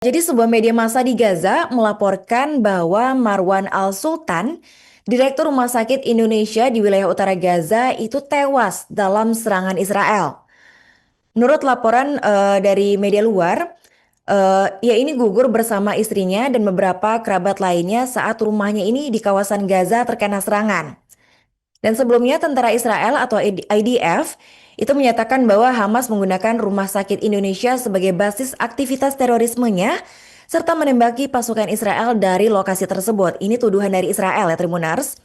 Jadi sebuah media massa di Gaza melaporkan bahwa Marwan Al-Sultan, Direktur Rumah Sakit Indonesia di wilayah utara Gaza itu tewas dalam serangan Israel. Menurut laporan dari media luar, ia ini gugur bersama istrinya dan beberapa kerabat lainnya saat rumahnya ini di kawasan Gaza terkena serangan. Dan sebelumnya tentara Israel atau IDF itu menyatakan bahwa Hamas menggunakan rumah sakit Indonesia sebagai basis aktivitas terorismenya serta menembaki pasukan Israel dari lokasi tersebut. Ini tuduhan dari Israel ya Tribunars.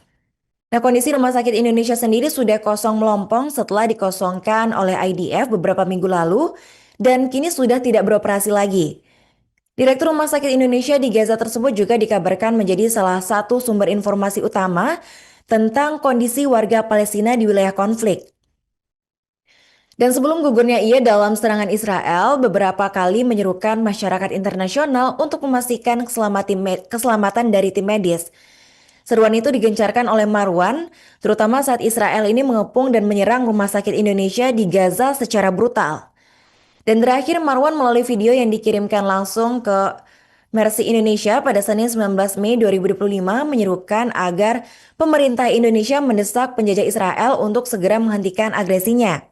Nah, kondisi rumah sakit Indonesia sendiri sudah kosong melompong setelah dikosongkan oleh IDF beberapa minggu lalu dan kini sudah tidak beroperasi lagi. Direktur Rumah Sakit Indonesia di Gaza tersebut juga dikabarkan menjadi salah satu sumber informasi utama tentang kondisi warga Palestina di wilayah konflik. Dan sebelum gugurnya ia dalam serangan Israel, beberapa kali menyerukan masyarakat internasional untuk memastikan keselamatan dari tim medis. Seruan itu digencarkan oleh Marwan, terutama saat Israel ini mengepung dan menyerang rumah sakit Indonesia di Gaza secara brutal. Dan terakhir Marwan melalui video yang dikirimkan langsung ke Mercy Indonesia pada Senin 19 Mei 2025 menyerukan agar pemerintah Indonesia mendesak penjajah Israel untuk segera menghentikan agresinya.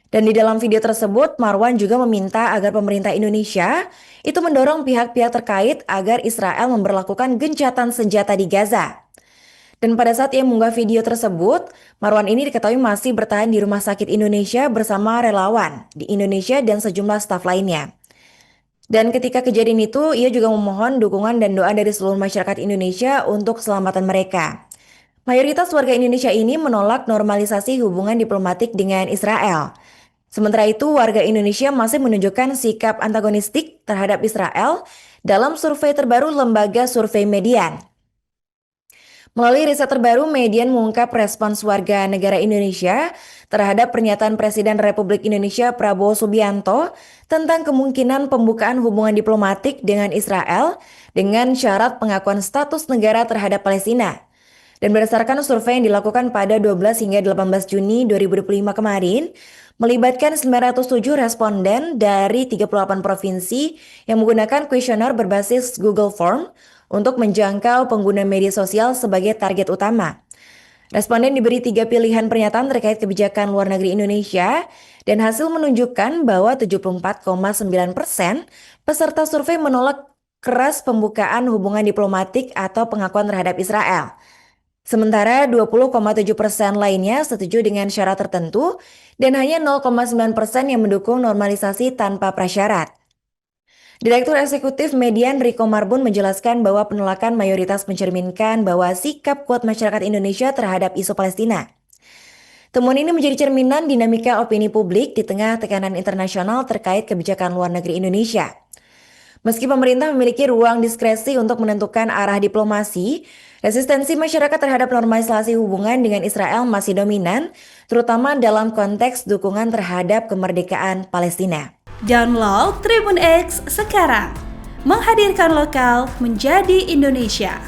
Dan di dalam video tersebut, Marwan juga meminta agar pemerintah Indonesia itu mendorong pihak-pihak terkait agar Israel memberlakukan gencatan senjata di Gaza. Dan pada saat ia mengunggah video tersebut, Marwan ini diketahui masih bertahan di Rumah Sakit Indonesia bersama relawan di Indonesia dan sejumlah staf lainnya. Dan ketika kejadian itu, ia juga memohon dukungan dan doa dari seluruh masyarakat Indonesia untuk keselamatan mereka. Mayoritas warga Indonesia ini menolak normalisasi hubungan diplomatik dengan Israel. Sementara itu, warga Indonesia masih menunjukkan sikap antagonistik terhadap Israel dalam survei terbaru lembaga survei Median. Melalui riset terbaru, Median mengungkap respons warga negara Indonesia terhadap pernyataan Presiden Republik Indonesia Prabowo Subianto tentang kemungkinan pembukaan hubungan diplomatik dengan Israel dengan syarat pengakuan status negara terhadap Palestina. Dan berdasarkan survei yang dilakukan pada 12 hingga 18 Juni 2025 kemarin, melibatkan 907 responden dari 38 provinsi yang menggunakan kuesioner berbasis Google Form untuk menjangkau pengguna media sosial sebagai target utama. Responden diberi 3 pilihan pernyataan terkait kebijakan luar negeri Indonesia dan hasil menunjukkan bahwa 74,9% peserta survei menolak keras pembukaan hubungan diplomatik atau pengakuan terhadap Israel. Sementara 20,7% lainnya setuju dengan syarat tertentu dan hanya 0,9% yang mendukung normalisasi tanpa prasyarat. Direktur Eksekutif Median Riko Marbun menjelaskan bahwa penolakan mayoritas mencerminkan bahwa sikap kuat masyarakat Indonesia terhadap isu Palestina. Temuan ini menjadi cerminan dinamika opini publik di tengah tekanan internasional terkait kebijakan luar negeri Indonesia. Meski pemerintah memiliki ruang diskresi untuk menentukan arah diplomasi, resistensi masyarakat terhadap normalisasi hubungan dengan Israel masih dominan, terutama dalam konteks dukungan terhadap kemerdekaan Palestina. Download Tribun X sekarang, menghadirkan lokal menjadi Indonesia.